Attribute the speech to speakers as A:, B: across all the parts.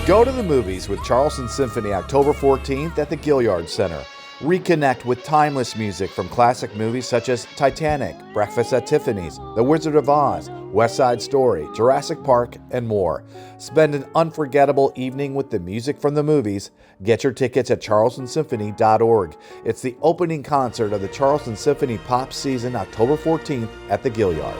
A: Go to the movies with Charleston Symphony October 14th at the Gaillard Center. Reconnect with timeless music from classic movies such as Titanic, Breakfast at Tiffany's, The Wizard of Oz, West Side Story, Jurassic Park, and more. Spend an unforgettable evening with the music from the movies. Get your tickets at charlestonsymphony.org. It's the opening concert of the Charleston Symphony Pops season October 14th at the Gaillard.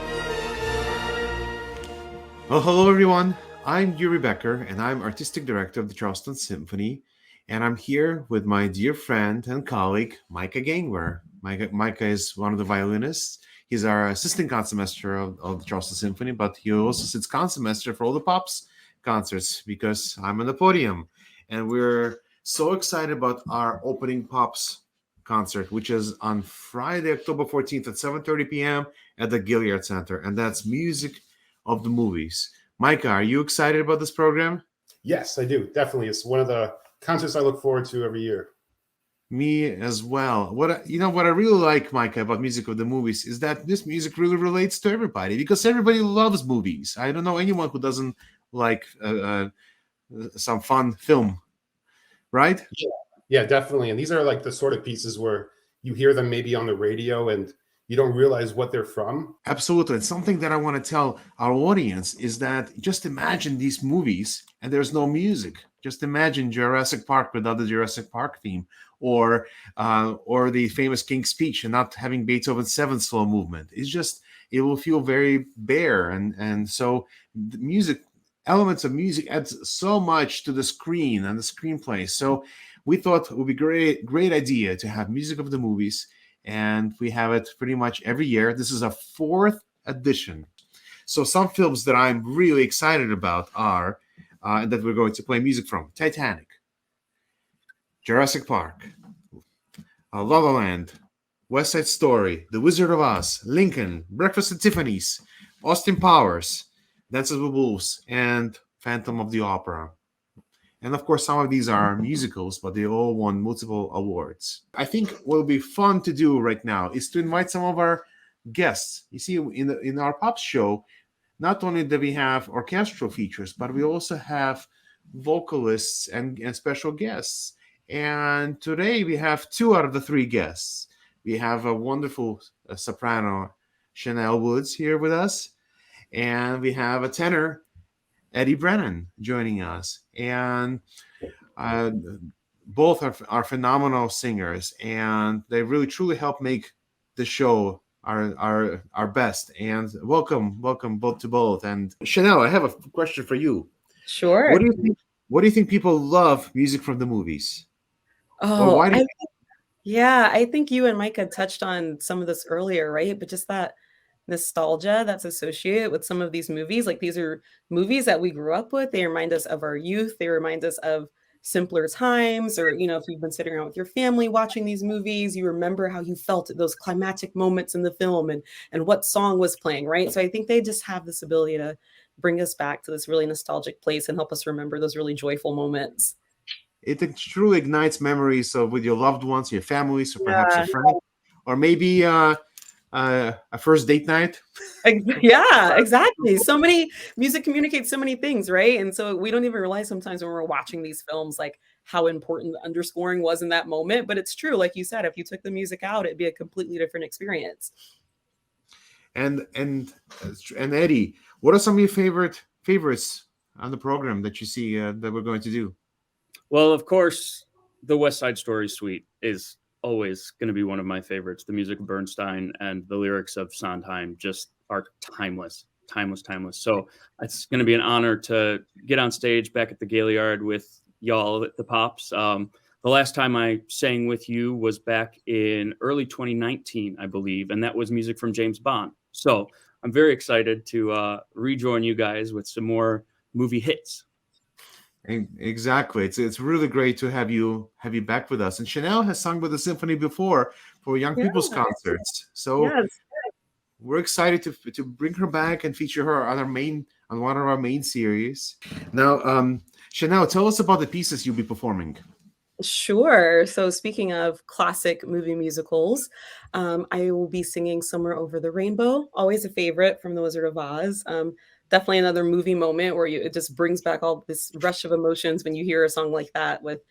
B: Well, hello everyone. I'm Yuri Becker, and I'm Artistic Director of the Charleston Symphony, and I'm here with my dear friend and colleague, Micah Gangwer. Micah is one of the violinists. He's our assistant concertmaster of the Charleston Symphony, but he also sits concertmaster for all the Pops concerts because I'm on the podium. And we're so excited about our opening Pops concert, which is on Friday, October 14th at 7:30 p.m. at the Gaillard Center, and that's music of the movies. Micah, are you excited about this program?
C: Yes, I do. Definitely. It's one of the concerts I look forward to every year.
B: Me as well. What I really like, Micah, about music of the movies is that this music really relates to everybody because everybody loves movies. I don't know anyone who doesn't like some fun film, right?
C: Yeah, definitely. And these are like the sort of pieces where you hear them maybe on the radio and you don't realize what they're from.
B: Absolutely. And something that I want to tell our audience is that just imagine these movies and there's no music. Just imagine Jurassic Park without the Jurassic Park theme, or the famous King's Speech and not having Beethoven's seventh slow movement. It will feel very bare. And so the music, elements of music adds so much to the screen and the screenplay. So we thought it would be great idea to have music of the movies. And we have it pretty much every year. This is a fourth edition. So some films that I'm really excited about are that we're going to play music from: Titanic, Jurassic Park, La La Land, West Side Story, The Wizard of Oz, Lincoln, Breakfast at Tiffany's, Austin Powers, Dances with Wolves, and Phantom of the Opera. And of course, some of these are musicals, but they all won multiple awards. I think what will be fun to do right now is to invite some of our guests. You see, in our Pops show, not only do we have orchestral features, but we also have vocalists and special guests. And today we have 2 out of the 3 guests. We have a wonderful soprano, Shanelle Woods, here with us. And we have a tenor, Eddie Brennan, joining us. And both are phenomenal singers, and they really truly help make the show our best. And welcome both to both. And Shanelle, I have a question for you.
D: Sure.
B: What do you think people love music from the movies?
D: Oh, I think you and Micah touched on some of this earlier, right? But just that nostalgia that's associated with some of these movies. Like, these are movies that we grew up with. They remind us of our youth. They remind us of simpler times, or, if you've been sitting around with your family watching these movies, you remember how you felt at those climactic moments in the film and what song was playing, right? So I think they just have this ability to bring us back to this really nostalgic place and help us remember those really joyful moments.
B: It truly ignites memories with your loved ones, your families, or perhaps a friend, or maybe a first date night.
D: Yeah, exactly. So many music communicates so many things, right? And so we don't even realize sometimes when we're watching these films, like, how important the underscoring was in that moment. But it's true, like you said, if you took the music out, it'd be a completely different experience.
B: And Eddie, what are some of your favorites on the program that you see that we're going to do?
E: Well, of course, the West Side Story suite is always going to be one of my favorites. The music of Bernstein and the lyrics of Sondheim just are timeless. So it's going to be an honor to get on stage back at the Gaillard with y'all at the Pops. The last time I sang with you was back in early 2019, I believe, and that was music from James Bond. So I'm very excited to rejoin you guys with some more movie hits.
B: Exactly. It's really great to have you back with us. And Shanelle has sung with the symphony before for young people's concerts. So we're excited to bring her back and feature her on one of our main series. Now, Shanelle, tell us about the pieces you'll be performing.
D: Sure. So speaking of classic movie musicals, I will be singing Somewhere Over the Rainbow, always a favorite from The Wizard of Oz. Definitely another movie moment where it just brings back all this rush of emotions when you hear a song like that with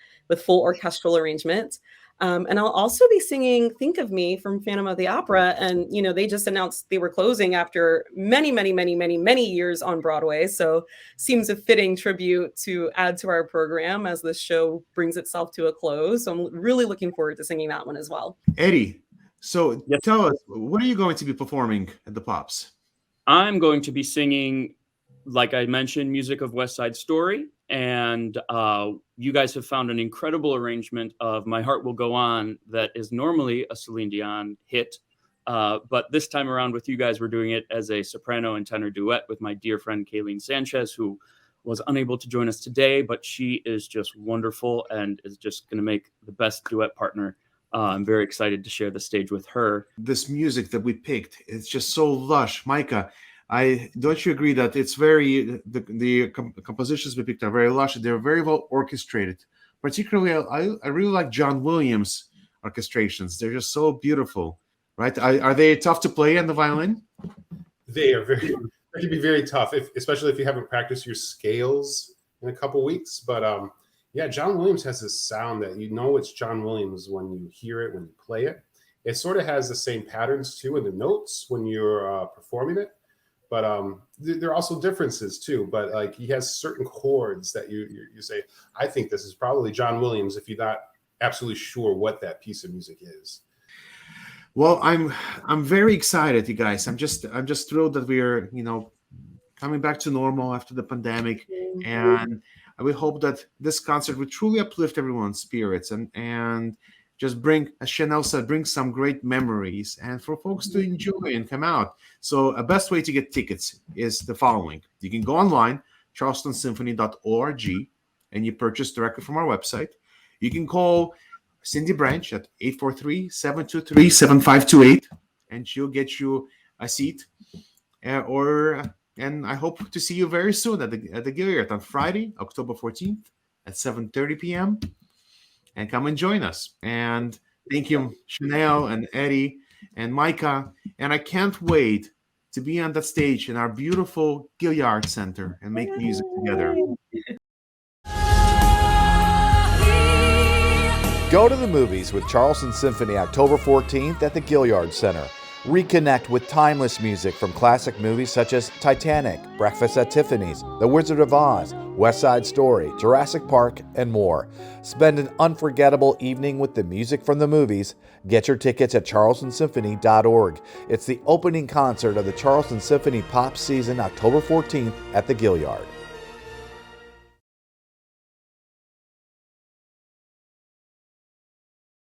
D: full orchestral arrangement. And I'll also be singing Think of Me from Phantom of the Opera. And, they just announced they were closing after many, many, many, many, many years on Broadway. So seems a fitting tribute to add to our program as this show brings itself to a close. So I'm really looking forward to singing that one as well.
B: Eddie, so
E: Yes.
B: tell us, what are you going to be performing at the Pops?
E: I'm going to be singing, like I mentioned, music of West Side Story. And you guys have found an incredible arrangement of My Heart Will Go On that is normally a Celine Dion hit. But this time around with you guys, we're doing it as a soprano and tenor duet with my dear friend Kayleen Sanchez, who was unable to join us today, but she is just wonderful and is just going to make the best duet partner. I'm very excited to share the stage with her.
B: This music that we picked, it's just so lush. Micah, don't you agree that it's the compositions we picked are very lush? They're very well orchestrated. Particularly, I really like John Williams' orchestrations. They're just so beautiful, right? Are they tough to play on the violin?
C: They can be very tough, especially if you haven't practiced your scales in a couple weeks. But yeah, John Williams has this sound that it's John Williams when you hear it, when you play it. It sort of has the same patterns too in the notes when you're performing it. But there are also differences too. But like he has certain chords that you say, I think this is probably John Williams if you're not absolutely sure what that piece of music is.
B: Well, I'm very excited, you guys. I'm just thrilled that we're coming back to normal after the pandemic, and we hope that this concert will truly uplift everyone's spirits and just bring, as Shanelle said, bring some great memories and for folks to enjoy and come out. So a best way to get tickets is the following. You can go online, charlestonsymphony.org, and you purchase directly from our website. You can call Cindy Branch at 843-723-7528, and she'll get you a seat. And I hope to see you very soon at the Gaillard on Friday, October 14th at 7:30 p.m. And come and join us. And thank you, Shanelle and Eddie and Micah. And I can't wait to be on that stage in our beautiful Gaillard Center and make music together.
A: Go to the movies with Charleston Symphony October 14th at the Gaillard Center. Reconnect with timeless music from classic movies such as Titanic, Breakfast at Tiffany's, The Wizard of Oz, West Side Story, Jurassic Park, and more. Spend an unforgettable evening with the music from the movies. Get your tickets at charlestonsymphony.org. It's the opening concert of the Charleston Symphony Pops season October 14th at the Gaillard.